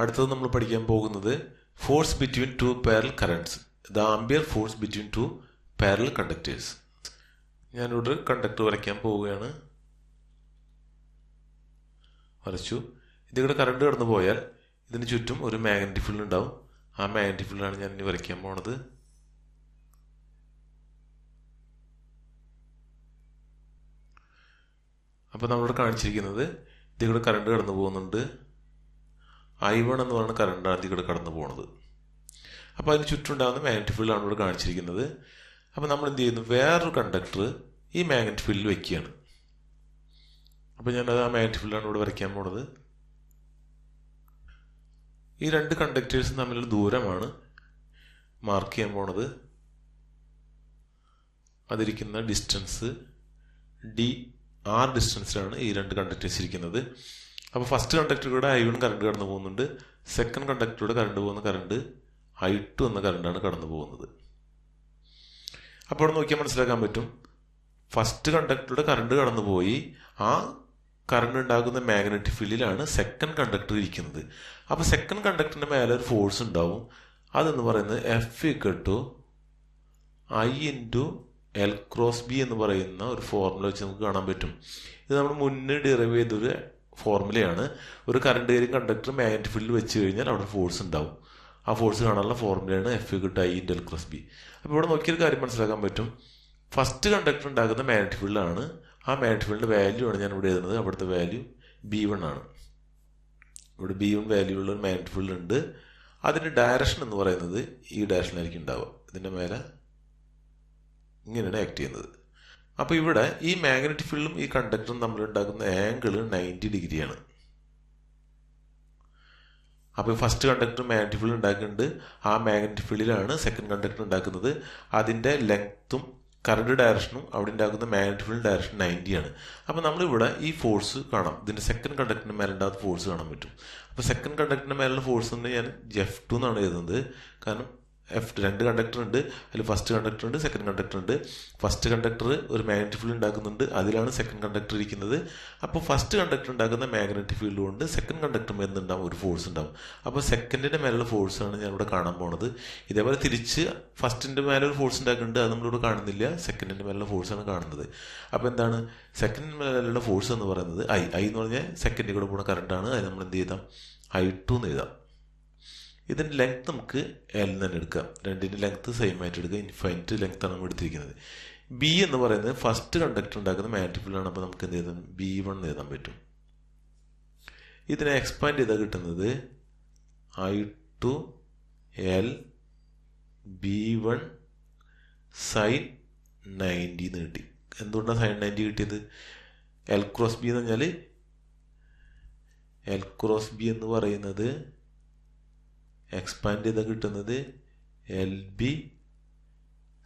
അടുത്തത് നമ്മൾ പഠിക്കാൻ പോകുന്നത് force between two parallel currents, the ampere force between two parallel conductors. ഞാനിവിടെ കണ്ടക്ടർ വരയ്ക്കാൻ പോവുകയാണ്. വരച്ചു. ഇതിവിടെ കറണ്ട് കടന്നു പോയാൽ ഇതിന് ചുറ്റും ഒരു മാഗ്നറ്റിക് ഫീൽഡ് ഉണ്ടാവും. ആ മാഗ്നറ്റിക് ഫീൽഡാണ് ഞാൻ ഇനി വരയ്ക്കാൻ പോണത്. അപ്പോൾ നമ്മളിവിടെ കാണിച്ചിരിക്കുന്നത് ഇതിവിടെ കറണ്ട് കടന്നു പോകുന്നുണ്ട്. I1 എന്ന് പറയുന്ന കറണ്ടാണ് ഇതിവിടെ കടന്നു പോകുന്നത്. അപ്പോൾ അതിന് ചുറ്റുണ്ടാകുന്ന മാഗ്നറ്റിക് ഫീൽഡാണ് ഇവിടെ കാണിച്ചിരിക്കുന്നത്. അപ്പോൾ നമ്മൾ എന്ത് ചെയ്യുന്നു, വേറൊരു കണ്ടക്ടർ ഈ മാഗ്നറ്റിക് ഫീൽഡിൽ വയ്ക്കുകയാണ്. അപ്പോൾ ഞാനത് ആ മാഗ്നറ്റിക് ഫീൽഡാണ് ഇവിടെ വരയ്ക്കാൻ പോണത്. ഈ രണ്ട് കണ്ടക്ടേഴ്സും തമ്മിലുള്ള ദൂരമാണ് മാർക്ക് ചെയ്യാൻ പോണത്. അതിരിക്കുന്ന ഡിസ്റ്റൻസ് R ഡിസ്റ്റൻസിലാണ് ഈ രണ്ട് കണ്ടക്ടേഴ്സ് ഇരിക്കുന്നത്. അപ്പോൾ ഫസ്റ്റ് കണ്ടക്ടറിലൂടെ I1 കറണ്ട് കടന്നു പോകുന്നുണ്ട്. സെക്കൻഡ് കണ്ടക്ടറിലൂടെ കറണ്ട് പോകുന്ന കറണ്ട് I2 എന്ന കറണ്ടാണ് കടന്നു പോകുന്നത്. അപ്പോൾ അവിടെ നോക്കിയാൽ മനസ്സിലാക്കാൻ പറ്റും, ഫസ്റ്റ് കണ്ടക്ടറിലൂടെ കറണ്ട് കടന്നു പോയി ആ കറണ്ട് ഉണ്ടാകുന്ന മാഗ്നറ്റിക് ഫീൽഡിലാണ് സെക്കൻഡ് കണ്ടക്ടർ ഇരിക്കുന്നത്. അപ്പോൾ സെക്കൻഡ് കണ്ടക്ടറിൻ്റെ മേലെ ഒരു ഫോഴ്സ് ഉണ്ടാവും. അതെന്ന് പറയുന്നത് F=I×L×B എന്ന് പറയുന്ന ഒരു ഫോർമുല വെച്ച് നമുക്ക് കാണാൻ പറ്റും. ഇത് നമ്മൾ മുന്നേ ഡിറൈവ് ചെയ്തൊരു ഫോർമുലയാണ്. ഒരു കറണ്ട് ഏരിയ കണ്ടക്ടർ മാഗ്നറ്റിക് ഫീൽഡിൽ വെച്ച് കഴിഞ്ഞാൽ അവിടെ ഫോഴ്സ് ഉണ്ടാവും. ആ ഫോഴ്സ് കാണാനുള്ള ഫോർമുലയാണ് F=I×L×B. അപ്പോൾ ഇവിടെ നോക്കിയൊരു കാര്യം മനസ്സിലാക്കാൻ പറ്റും, ഫസ്റ്റ് കണ്ടക്ടർ ഉണ്ടാകുന്ന മാഗ്നറ്റിക് ഫീൽഡാണ്. ആ മാഗ്നറ്റിക് ഫീൽഡിൻ്റെ വാല്യൂ ആണ് ഞാൻ ഇവിടെ എഴുതുന്നത്. അവിടുത്തെ വാല്യൂ B1 ആണ്. ഇവിടെ B1 വാല്യൂ ഉള്ള ഒരു മാഗ്നറ്റിക് ഫീൽഡ് ഉണ്ട്. അതിൻ്റെ ഡയറക്ഷൻ എന്ന് പറയുന്നത് ഈ ഡയറക്ഷനിലായിരിക്കും ഉണ്ടാവുക. ഇതിൻ്റെ മേലെ ഇങ്ങനെയാണ് ആക്ട് ചെയ്യുന്നത്. അപ്പോൾ ഇവിടെ ഈ മാഗ്നറ്റിക് ഫീൽഡും ഈ കണ്ടക്ടറും തമ്മിൽ ഉണ്ടാക്കുന്ന ആംഗിൾ 90 ഡിഗ്രിയാണ്. അപ്പോൾ ഫസ്റ്റ് കണ്ടക്ടർ മാഗ്നറ്റിക് ഫീൽഡ് ഉണ്ടാക്കുന്നുണ്ട്. ആ മാഗ്നറ്റിക് ഫീൽഡിലാണ് സെക്കൻഡ് കണ്ടക്ടർ ഉണ്ടാക്കുന്നത്. അതിൻ്റെ ലെങ്ത്തും കറണ്ട് ഡയറക്ഷനും അവിടെ ഉണ്ടാക്കുന്ന മാഗ്നറ്റിക് ഫീൽഡ് ഡയറക്ഷൻ 90 ആണ്. അപ്പോൾ നമ്മളിവിടെ ഈ ഫോഴ്സ് കാണാം. ഇതിൻ്റെ സെക്കൻഡ് കണ്ടക്ടറിന് മേലെ ഉണ്ടാകുന്ന ഫോഴ്സ് കാണാൻ പറ്റും. അപ്പോൾ സെക്കൻഡ് കണ്ടക്ടറിന് മേലുള്ള ഫോഴ്സ് ഉണ്ട് ഞാൻ F2 എന്നാണ് എഴുതുന്നത്. കാരണം രണ്ട് കണ്ടക്ടർ ഉണ്ട്. അതിൽ ഫസ്റ്റ് കണ്ടക്ടർ ഉണ്ട്, സെക്കൻഡ് കണ്ടക്ടർ ഉണ്ട്. ഫസ്റ്റ് കണ്ടക്ടർ ഒരു മാഗ്നറ്റിക് ഫീൽഡ് ഉണ്ടാക്കുന്നുണ്ട്. അതിലാണ് സെക്കൻഡ് കണ്ടക്ടർ ഇരിക്കുന്നത്. അപ്പോൾ ഫസ്റ്റ് കണ്ടക്ടർ ഉണ്ടാക്കുന്ന മാഗ്നറ്റിക് ഫീൽഡ് കൊണ്ട് സെക്കൻഡ് കണ്ടക്ടർ മേലുണ്ടാവും ഒരു ഫോഴ്സ് ഉണ്ടാവും. അപ്പോൾ സെക്കൻഡിൻ്റെ മേലുള്ള ഫോഴ്സാണ് ഞാനിവിടെ കാണാൻ പോണത്. ഇതേപോലെ തിരിച്ച് ഫസ്റ്റിൻ്റെ മേലെ ഒരു ഫോഴ്സ് ഉണ്ടാക്കുന്നുണ്ട്. അത് നമ്മളിവിടെ കാണുന്നില്ല. സെക്കൻഡിൻ്റെ മേലുള്ള ഫോഴ്സാണ് കാണുന്നത്. അപ്പോൾ എന്താണ് സെക്കൻഡിൻ്റെ മേലുള്ള ഫോഴ്സ് എന്ന് പറയുന്നത് I എന്ന് പറഞ്ഞാൽ സെക്കൻഡിൽ കൂടെ പോകുന്ന കറണ്ടാണ്. അത് നമ്മൾ എന്ത് ചെയ്താം, I2 എന്ന് എഴുതാം. ഇതിൻ്റെ ലെങ്ത് നമുക്ക് L തന്നെ എടുക്കാം. രണ്ടിൻ്റെ ലെങ്ത് സെയിം ആയിട്ട് എടുക്കുക. ഇൻഫൈനിറ്റ് ലെങ്ത്താണ് നമ്മൾ എടുത്തിരിക്കുന്നത്. B എന്ന് പറയുന്നത് ഫസ്റ്റ് കണ്ടക്ടർ ഉണ്ടാക്കുന്ന മാഗ്നറ്റിക് ഫീൽഡാണ്. അപ്പോൾ നമുക്ക് എന്ത് ചെയ്താൽ B1 എന്ന് എഴുതാൻ പറ്റും. ഇതിനെ എക്സ്പാൻഡ് ചെയ്താൽ കിട്ടുന്നത് I2L B1 sin 90 എന്ന് കിട്ടി. എന്തുകൊണ്ടാണ് sin 90 കിട്ടിയത്? L×B എന്ന് പറഞ്ഞാൽ L×B എന്ന് പറയുന്നത് എക്സ്പാൻഡ് ചെയ്താൽ കിട്ടുന്നത് LB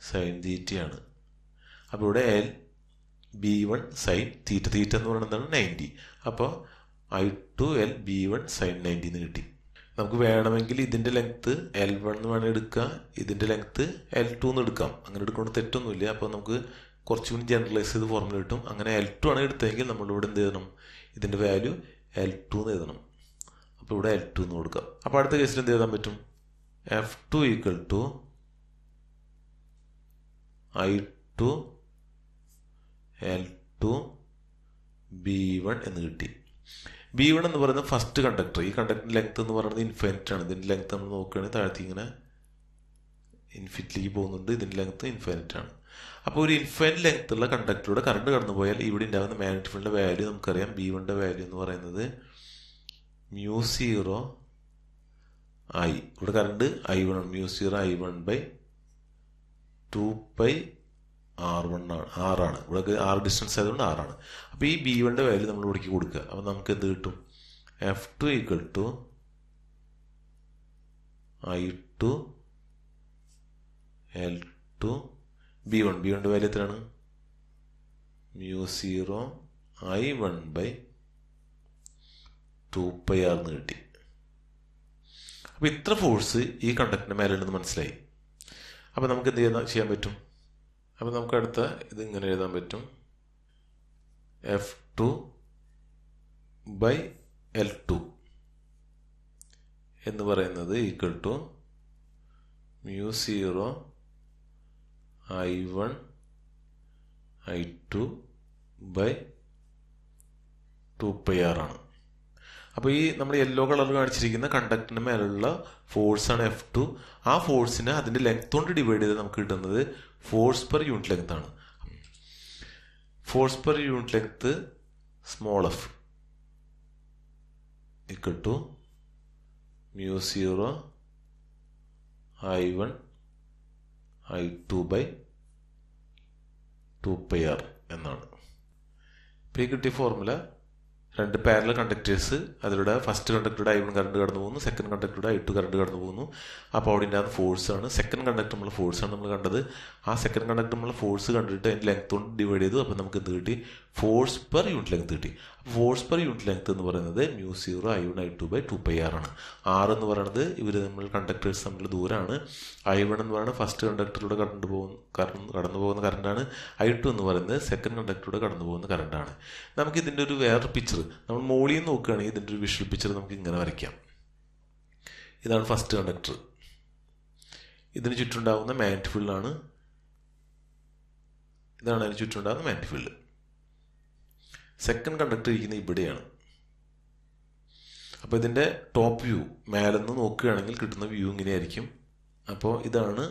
sin θ ആണ്. അപ്പോൾ ഇവിടെ B1 sin θ എന്ന് പറയുന്നത് എന്താണ് 90. അപ്പോൾ I2L B1 sin 90 എന്ന് കിട്ടി. നമുക്ക് വേണമെങ്കിൽ ഇതിൻ്റെ ലെങ്ത്ത് L1 എന്ന് വേണമെങ്കിൽ എടുക്കാം, ഇതിൻ്റെ ലെങ്ത്ത് L2 എന്ന് എടുക്കാം. അങ്ങനെ എടുക്കുന്നത് തെറ്റൊന്നുമില്ല. അപ്പോൾ നമുക്ക് കുറച്ചുകൂടി ജനറലൈസ് ചെയ്ത് ഫോർമുല കിട്ടും. അങ്ങനെ L2 ആണ് എടുത്തതെങ്കിൽ നമ്മളിവിടെ എന്ത് എഴുതണം, ഇതിൻ്റെ വാല്യൂ L2 എന്ന് എഴുതണം. അപ്പോൾ ഇവിടെ L2 എന്ന് കൊടുക്കാം. അപ്പോൾ അടുത്ത കേസിൽ എന്ത് എഴുതാൻ പറ്റും, F2=I2L2 B1 എന്ന് കിട്ടി. B1 എന്ന് പറയുന്നത് ഫസ്റ്റ് കണ്ടക്ടർ. ഈ കണ്ടക്ടറിൻ്റെ ലെങ്ത് എന്ന് പറയുന്നത് ഇൻഫൈനിറ്റ് ആണ്. ഇതിൻ്റെ ലെങ്ത് നമ്മൾ നോക്കുകയാണെങ്കിൽ താഴത്തേക്ക് ഇങ്ങനെ ഇൻഫിനിറ്റിലേക്ക് പോകുന്നുണ്ട്. ഇതിൻ്റെ ലെങ്ത് ഇൻഫൈനിറ്റ് ആണ്. അപ്പോൾ ഒരു ഇൻഫൈനിറ്റ് ലെങ്ത് ഉള്ള കണ്ടക്ടറിലൂടെ കറണ്ട് കടന്നു പോയാൽ ഇവിടെ ഉണ്ടാകുന്ന മാഗ്നറ്റിക് ഫീൽഡിൻ്റെ വാല്യൂ നമുക്കറിയാം. B1ൻ്റെ വാല്യൂ എന്ന് പറയുന്നത് μ0I. ഇവിടെ കറണ്ട് I1 ആണ്. μ0I1/2πR1 ആണ്. ഇവിടെ R ഡിസ്റ്റൻസ് ആയതുകൊണ്ട് R ആണ്. അപ്പോൾ ഈ B1ൻ്റെ വാല്യൂ നമ്മൾ ഇവിടേക്ക് കൊടുക്കുക. അപ്പോൾ നമുക്ക് എന്ത് കിട്ടും, F2=I2L2 B1. B1ൻ്റെ വാല്യൂ എത്രയാണ്, μ0I1/2πR എന്ന് കിട്ടി. അപ്പോൾ ഇത്ര ഫോഴ്സ് ഈ കണ്ടക്ടറിൻ്റെ മേലുണ്ടെന്ന് മനസ്സിലായി. അപ്പോൾ നമുക്ക് എന്ത് ചെയ്യാൻ പറ്റും, അപ്പോൾ നമുക്ക് അടുത്ത ഇത് ഇങ്ങനെ എഴുതാൻ പറ്റും, F2/L2 എന്ന് പറയുന്നത് equal to μ0 I1 I2 by 2πr ആണ്. അപ്പോൾ ഈ നമ്മൾ യെല്ലോ കളർ കാണിച്ചിരിക്കുന്ന കണ്ടക്ടറിന് മേലുള്ള ഫോഴ്സാണ് F2. ആ ഫോഴ്സിനെ അതിൻ്റെ ലെങ്ത് കൊണ്ട് ഡിവൈഡ് ചെയ്ത് നമുക്ക് കിട്ടുന്നത് ഫോഴ്സ് പെർ യൂണിറ്റ് ലെങ്ത് ആണ്. Force per unit length small f equal to μ0 I1 I2 by 2πr എന്നാണ്. ഇപ്പോൾ ഈ കിട്ടിയ ഫോർമുല രണ്ട് പാരലൽ കണ്ടക്ടേഴ്സ്, അതിലൂടെ ഫസ്റ്റ് കണ്ടക്ടറുടെ I1 കറണ്ട് കടന്നു പോകുന്നു, സെക്കൻഡ് കണ്ടക്ടറുടെ I2 കറണ്ട് കടന്നു പോകുന്നു. അപ്പോൾ അവിടെ ഉണ്ടാകുന്ന ഫോഴ്സാണ് സെക്കൻഡ് കണ്ടക്ടർ നമ്മൾ ഫോഴ്സാണ് നമ്മൾ കണ്ടത്. ആ സെക്കൻഡ് കണ്ടക്ടർ നമ്മൾ ഫോഴ്സ് കണ്ടിട്ട് അതിൻ്റെ ലെങ്ത് കൊണ്ട് ഡിവൈഡ് ചെയ്തു. അപ്പോൾ നമുക്ക് എന്ത് കിട്ടി? ഫോഴ്സ് പെർ യൂണിറ്റ് ലെങ്ത് കിട്ടി. അപ്പോൾ ഫോഴ്സ് പെർ യൂണിറ്റ് ലെങ്ത് എന്ന് പറയുന്നത് μ0 I1 I2 ബൈ 2πr ആണ്. R എന്ന് പറയുന്നത് ഇവർ നമ്മൾ കണ്ടക്ടേഴ്സ് തമ്മിലുള്ള ദൂരമാണ്. I1 എന്ന് പറയുന്നത് ഫസ്റ്റ് കണ്ടക്ടറിലൂടെ കടന്നു പോകുന്ന കറണ്ടാണ്. I2 എന്ന് പറയുന്നത് സെക്കൻഡ് കണ്ടക്ടറിലൂടെ കടന്നു പോകുന്ന കറണ്ടാണ്. നമുക്ക് ഇതിൻ്റെ ഒരു വേറൊരു പിക്ചർ നമ്മൾ മോളിൽ നിന്ന് നോക്കുകയാണെങ്കിൽ ഇതിൻ്റെ ഒരു വിഷ്വൽ പിക്ചർ നമുക്ക് ഇങ്ങനെ വരയ്ക്കാം. ഇതാണ് ഫസ്റ്റ് കണ്ടക്ടർ. ഇതിന് ചുറ്റുണ്ടാകുന്ന മാഗ്നറ്റിക് ഫീൽഡാണ്. ഇതാണ് അതിന് ചുറ്റുണ്ടാകുന്ന മാഗ്നറ്റിക് ഫീൽഡ്. സെക്കൻഡ് കണ്ടക്ടർ ഇരിക്കുന്നത് ഇവിടെയാണ്. അപ്പോൾ ഇതിൻ്റെ ടോപ്പ് വ്യൂ മേലെന്ന് നോക്കുകയാണെങ്കിൽ കിട്ടുന്ന വ്യൂ ഇങ്ങനെയായിരിക്കും. അപ്പോൾ ഇതാണ്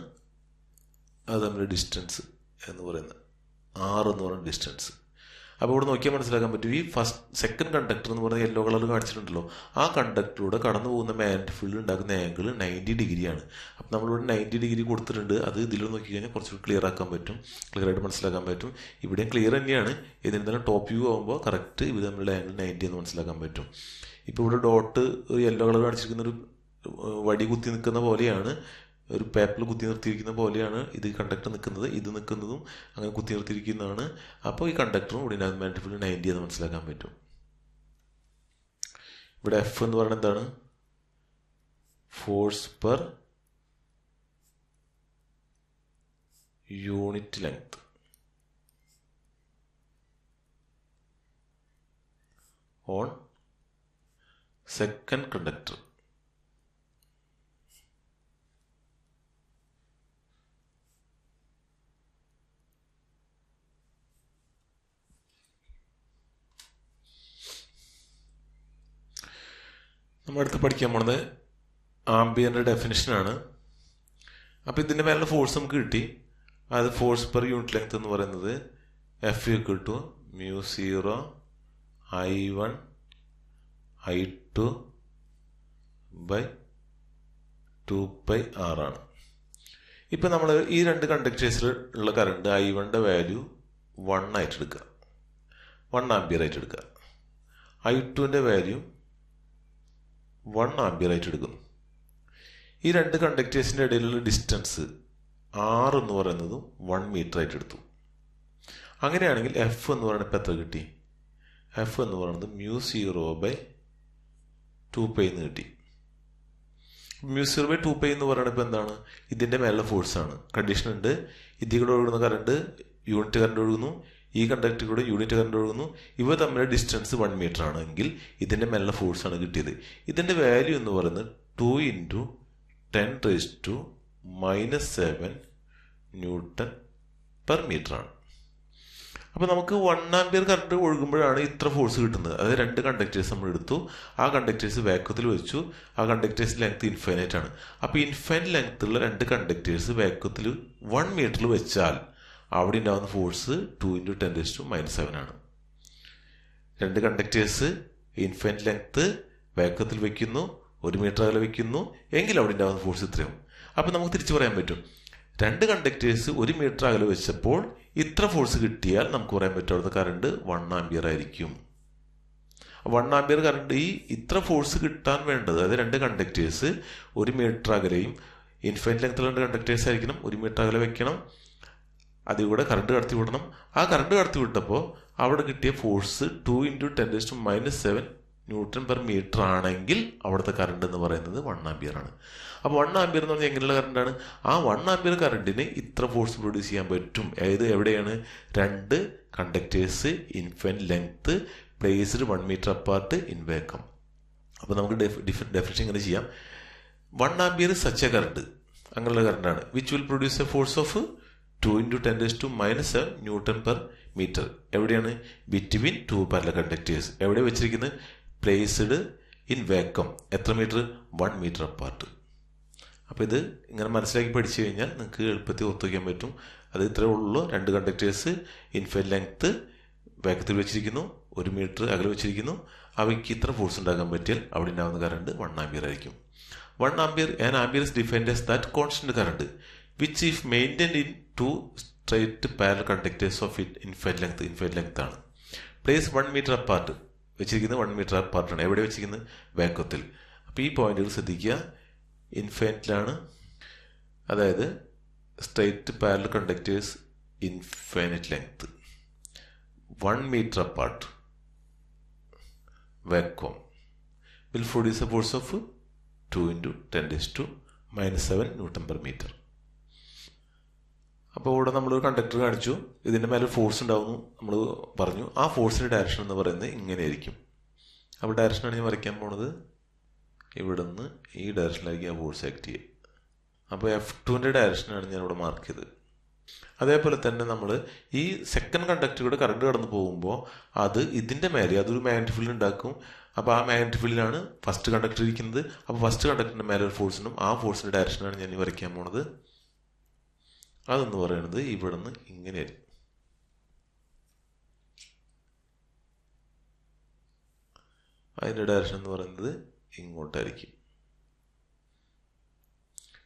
അത് നമ്മുടെ ഡിസ്റ്റൻസ് എന്ന് പറയുന്നത്, R എന്ന് പറയുന്ന ഡിസ്റ്റൻസ്. അപ്പോൾ ഇവിടെ നോക്കിയാൽ മനസ്സിലാക്കാൻ പറ്റും, ഈ സെക്കൻഡ് കണ്ടക്ടർ എന്ന് പറയുന്നത് യെല്ലോ കളർ കാണിച്ചിട്ടുണ്ടല്ലോ, ആ കണ്ടക്ടറിലൂടെ കടന്നു പോകുന്ന മാഗ്നറ്റിക് ഫീൽഡ് ഉണ്ടാക്കുന്ന ആംഗിൾ 90 ഡിഗ്രിയാണ്. അപ്പോൾ നമ്മളിവിടെ 90 ഡിഗ്രി കൊടുത്തിട്ടുണ്ട്. അത് ഇതിൽ നോക്കിക്കഴിഞ്ഞാൽ കുറച്ചുകൂടി ക്ലിയർ ആക്കാൻ പറ്റും, ക്ലിയർ ആയിട്ട് മനസ്സിലാക്കാൻ പറ്റും. ഇവിടെയും ക്ലിയർ തന്നെയാണ്. ഇതിന് തന്നെ ടോപ്പ് വ്യൂ ആകുമ്പോൾ കറക്റ്റ് ഇത് നമ്മളുടെ ആംഗിൾ 90 എന്ന് മനസ്സിലാക്കാൻ പറ്റും. ഇപ്പോൾ ഇവിടെ ഡോട്ട് ഒരു യെല്ലോ കളർ കാണിച്ചിരിക്കുന്ന ഒരു വടി കുത്തി നിൽക്കുന്ന പോലെയാണ്, ഒരു പേപ്പറിൽ കുത്തി നിർത്തിയിരിക്കുന്ന പോലെയാണ് ഇത് കണ്ടക്ടർ നിൽക്കുന്നത്. ഇത് നിൽക്കുന്നതും അങ്ങനെ കുത്തി നിർത്തിയിരിക്കുന്നതാണ്. അപ്പോൾ ഈ കണ്ടക്ടറും ഇവിടെ മാഗ്നറ്റിക് ഫീൽഡ് 90 എന്ന് മനസ്സിലാക്കാൻ പറ്റും. ഇവിടെ F എന്ന് പറയുന്നത് എന്താണ്? Force per unit length on second conductor. നമ്മൾ അടുത്ത് പഠിക്കാൻ പോണത് ആംബിയറിൻ്റെ ഡെഫിനിഷനാണ്. അപ്പോൾ ഇതിൻ്റെ മേലുള്ള ഫോഴ്സ് നമുക്ക് കിട്ടി. അത് ഫോഴ്സ് പെർ യൂണിറ്റ് ലെങ്ത് എന്ന് പറയുന്നത് F equal to μ0 I1 I2 by 2πr ആണ്. ഇപ്പം നമ്മൾ ഈ രണ്ട് കണ്ടക്ടേഴ്സിൽ ഉള്ള കറണ്ട് I1ൻ്റെ വാല്യൂ 1 ആയിട്ട് എടുക്കുക, 1 ആംബിയർ ആയിട്ട് എടുക്കുക. I2ൻ്റെ വാല്യൂ 1 ആംബിയർ ആയിട്ട് എടുക്കുന്നു. ഈ രണ്ട് കണ്ടക്ടേഴ്സിൻ്റെ ഇടയിലുള്ള ഡിസ്റ്റൻസ് R എന്ന് പറയുന്നത് 1 മീറ്റർ ആയിട്ട് എടുത്തു. അങ്ങനെയാണെങ്കിൽ F എന്ന് പറയുന്നത് ഇപ്പം എത്ര കിട്ടി? F എന്ന് പറയുന്നത് μ0 ബൈ 2π എന്ന് കിട്ടി. μ0 ബൈ 2π എന്ന് പറയുന്നത് ഇപ്പം എന്താണ്? ഇതിൻ്റെ മേലുള്ള ഫോഴ്സാണ്. കണ്ടീഷൻ ഉണ്ട്, ഇതിൽ കൂടെ ഒഴുകുന്ന കറണ്ട് യൂണിറ്റ് കറണ്ട് ഒഴുകുന്നു, ഈ കണ്ടക്ടറിലൂടെ യൂണിറ്റ് കറണ്ട് ഒഴുകുന്നു. ഇവ തമ്മിലെ ഡിസ്റ്റൻസ് 1 മീറ്റർ ആണെങ്കിൽ ഇതിൻ്റെ മേലുള്ള ഫോഴ്സാണ് കിട്ടിയത്. ഇതിൻ്റെ വാല്യൂ എന്ന് പറയുന്നത് 2 × 10⁻⁻7 ന്യൂട്ടൺ പെർ മീറ്റർ ആണ്. അപ്പോൾ നമുക്ക് 1 ആംബിയർ കറണ്ട് ഒഴുകുമ്പോഴാണ് ഇത്ര ഫോഴ്സ് കിട്ടുന്നത്. അതായത് രണ്ട് കണ്ടക്ടേഴ്സ് നമ്മൾ എടുത്തു, ആ കണ്ടക്ടേഴ്സ് വാക്വത്തിൽ വെച്ചു, ആ കണ്ടക്ടേഴ്സ് ലെങ്ത് ഇൻഫൈനൈറ്റ് ആണ്. അപ്പോൾ ഇൻഫൈനൈറ്റ് ലെങ്ത്തുള്ള രണ്ട് കണ്ടക്ടേഴ്സ് വാക്വത്തിൽ 1 മീറ്ററിൽ വെച്ചാൽ അവിടെ ഉണ്ടാകുന്ന ഫോഴ്സ് 2 × 10⁻⁻7 ആണ്. രണ്ട് കണ്ടക്ടേഴ്സ് ഇൻഫൈനൈറ്റ് ലെങ്ത് വാക്വത്തിൽ വെക്കുന്നു, 1 മീറ്റർ അകലെ വെക്കുന്നു എങ്കിൽ അവിടെ ഉണ്ടാകുന്ന ഫോഴ്സ് ഇത്രയും. അപ്പോൾ നമുക്ക് തിരിച്ചു പറയാൻ പറ്റും, രണ്ട് കണ്ടക്ടേഴ്സ് 1 മീറ്റർ അകലെ വെച്ചപ്പോൾ ഇത്ര ഫോഴ്സ് കിട്ടിയാൽ നമുക്ക് പറയാൻ പറ്റും അവിടുത്തെ കറണ്ട് 1 ആംബിയർ ആയിരിക്കും. 1 ആംബിയർ കറണ്ട് ഈ ഇത്ര ഫോഴ്സ് കിട്ടാൻ വേണ്ടത്, അതായത് രണ്ട് കണ്ടക്ടേഴ്സ് 1 മീറ്റർ അകലെയും ഇൻഫൈനൈറ്റ് ലെങ്ത്തുള്ള രണ്ട് കണ്ടക്ടേഴ്സ് ആയിരിക്കണം, 1 മീറ്റർ അകലെ വെക്കണം, അതിൽ കൂടെ കറണ്ട് കടത്തി വിടണം. ആ കറണ്ട് കടത്തി വിട്ടപ്പോൾ അവിടെ കിട്ടിയ ഫോഴ്സ് 2 × 10⁻⁻7 ന്യൂട്ടൺ പെർ മീറ്റർ ആണെങ്കിൽ അവിടുത്തെ കറണ്ട് എന്ന് പറയുന്നത് 1 ആംബിയർ ആണ്. അപ്പോൾ 1 ആംബിയർ എന്ന് പറഞ്ഞാൽ എങ്ങനെയുള്ള കറണ്ടാണ്? ആ 1 ആംബിയർ കറണ്ടിന് ഇത്ര ഫോഴ്സ് പ്രൊഡ്യൂസ് ചെയ്യാൻ പറ്റും. അതായത് എവിടെയാണ്? രണ്ട് conductors infinite length placed 1 metre apart in vacuum. അപ്പോൾ നമുക്ക് ഡെഫിനിഷൻ ഇങ്ങനെ ചെയ്യാം. 1 ആംപിയർ സച്ച് എ കറണ്ട്, അങ്ങനെയുള്ള കറണ്ടാണ്, which will produce a force of 2 × 10⁻⁻⁷ newton per metre. എവിടെയാണ്? Between 2 parallel conductors. എവിടെ വെച്ചിരിക്കുന്നത്? Placed in vacuum. എത്ര മീറ്റർ? 1 metre apart. അപ്പോൾ ഇത് ഇങ്ങനെ മനസ്സിലാക്കി പഠിച്ചു കഴിഞ്ഞാൽ നിങ്ങൾക്ക് എളുപ്പത്തിൽ ഓർത്ത് വയ്ക്കാൻ പറ്റും. അത് ഇത്രേ ഉള്ളൂ. 2 കണ്ടക്ടേഴ്സ് ഇൻഫൈനൈറ്റ് ലെങ്ത് വേഗത്തിൽ വെച്ചിരിക്കുന്നു, 1 മീറ്റർ അകലെ വെച്ചിരിക്കുന്നു. അവയ്ക്ക് ഇത്ര ഫോഴ്സ് ഉണ്ടാക്കാൻ പറ്റിയാൽ അവിടെ ഉണ്ടാകുന്ന കറണ്ട് 1 ആംപിയർ ആയിരിക്കും. 1 ampere, an ampere is defined as that constant current which if maintained in 2 straight parallel conductors of infinite length ആണ്. പ്ലേസ് 1 മീറ്റർ അപ്പാർട്ട് വെച്ചിരിക്കുന്നത് 1 മീറ്റർ അപ്പാർട്ടാണ്. എവിടെ വെച്ചിരിക്കുന്നത്? വാക്വത്തിൽ. അപ്പോൾ ഈ പോയിന്റുകൾ ശ്രദ്ധിക്കുക. ഇൻഫൈനറ്റിലാണ്, അതായത് straight parallel conductors infinite length, 1 metre apart, vacuum will produce a force of 2 × 10⁻⁻⁷ newton per metre. അപ്പോൾ ഇവിടെ നമ്മളൊരു കണ്ടക്ടർ കാണിച്ചു, ഇതിൻ്റെ മേലെ ഫോഴ്സ് ഉണ്ടാവുന്നു നമ്മൾ പറഞ്ഞു. ആ ഫോഴ്സിൻ്റെ ഡയറക്ഷൻ എന്ന് പറയുന്നത് ഇങ്ങനെയായിരിക്കും. അപ്പോൾ ഡയറക്ഷനാണ് ഞാൻ വരയ്ക്കാൻ പോണത്. ഇവിടെ നിന്ന് ഈ ഡയറക്ഷനിലായിരിക്കും ആ ഫോഴ്സ് ആക്ട് ചെയ്യുക. അപ്പോൾ F2ൻ്റെ ഡയറക്ഷനാണ് ഞാൻ ഇവിടെ മാർക്ക് ചെയ്തത്. അതേപോലെ തന്നെ നമ്മൾ ഈ സെക്കൻഡ് കണ്ടക്ടറിലൂടെ കറണ്ട് കടന്നു പോകുമ്പോൾ അത് ഇതിൻ്റെ മേലെ അതൊരു മാഗ്നറ്റിക് ഫീൽഡ് ഉണ്ടാക്കും. അപ്പോൾ ആ മാഗ്നറ്റിക് ഫീൽഡിലാണ് ഫസ്റ്റ് കണ്ടക്ടർ ഇരിക്കുന്നത്. അപ്പോൾ ഫസ്റ്റ് കണ്ടക്ടറിൻ്റെ മേലെ ഒരു ഫോഴ്സിനും ആ ഫോഴ്സിൻ്റെ ഡയറക്ഷനാണ് ഞാൻ വരയ്ക്കാൻ പോണത്. അതെന്ന് പറയുന്നത് ഇവിടെ നിന്ന് ഇങ്ങനെയായിരിക്കും. അതിൻ്റെ ഡയറക്ഷൻ എന്ന് പറയുന്നത് ഇങ്ങോട്ടായിരിക്കും.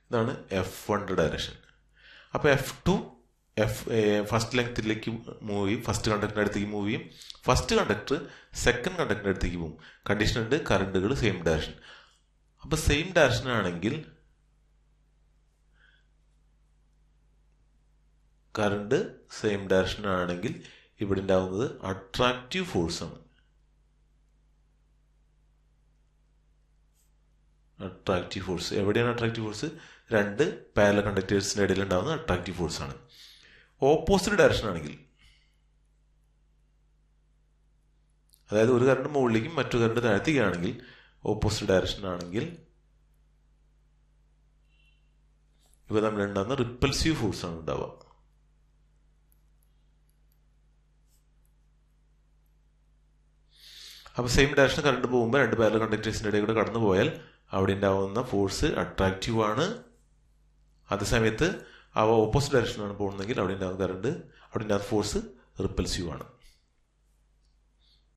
ഇതാണ് F1ൻ്റെ ഡയറക്ഷൻ. അപ്പോൾ F2 ഫസ്റ്റ് ലെങ്ത്തിലേക്ക് മൂവ് ചെയ്യും, ഫസ്റ്റ് കണ്ടക്ടറിൻ്റെ അടുത്തേക്ക് മൂവ് ചെയ്യും. ഫസ്റ്റ് കണ്ടക്ടർ സെക്കൻഡ് കണ്ടക്ടറിൻ്റെ അടുത്തേക്ക് പോകും. കണ്ടീഷൻ ഉണ്ട്, കറണ്ടുകൾ സെയിം ഡയറക്ഷൻ. അപ്പോൾ സെയിം ഡയറക്ഷൻ ആണെങ്കിൽ കറണ്ട് സെയിം ഡയറക്ഷൻ ആണെങ്കിൽ ഇവിടെ ഉണ്ടാകുന്നത് അട്രാക്റ്റീവ് ഫോഴ്സാണ്. അട്രാക്റ്റീവ് ഫോഴ്സ് എവിടെയാണ്? അട്രാക്റ്റീവ് ഫോഴ്സ് 2 പാരലൽ കണ്ടക്ടേഴ്സിൻ്റെ ഇടയിൽ ഉണ്ടാകുന്ന അട്രാക്റ്റീവ് ഫോഴ്സാണ്. ഓപ്പോസിറ്റ് ഡയറക്ഷൻ ആണെങ്കിൽ, അതായത് ഒരു കറണ്ട് മുകളിലേക്കും മറ്റു കറണ്ട് താഴത്തേക്കാണെങ്കിൽ, ഓപ്പോസിറ്റ് ഡയറക്ഷൻ ആണെങ്കിൽ ഇവ തമ്മിലുണ്ടാകുന്ന റിപ്പൽസീവ് ഫോഴ്സാണ് ഉണ്ടാവുക. അപ്പോൾ സെയിം ഡയറക്ഷൻ കറണ്ട് പോകുമ്പോൾ 2 പാരലൽ കണ്ടക്ടേഴ്സിൻ്റെ ഇടയിൽ കൂടെ കടന്നു പോയാൽ അവിടെ ഉണ്ടാവുന്ന ഫോഴ്സ് അട്രാക്റ്റീവ് ആണ്. അതേസമയത്ത് അവ ഓപ്പോസിറ്റ് ഡയറക്ഷനാണ് പോകുന്നതെങ്കിൽ അവിടെ ഉണ്ടാകുന്ന കറണ്ട്, അവിടെ ഉണ്ടാകുന്ന ഫോഴ്സ് റിപ്പൽസീവ് ആണ്.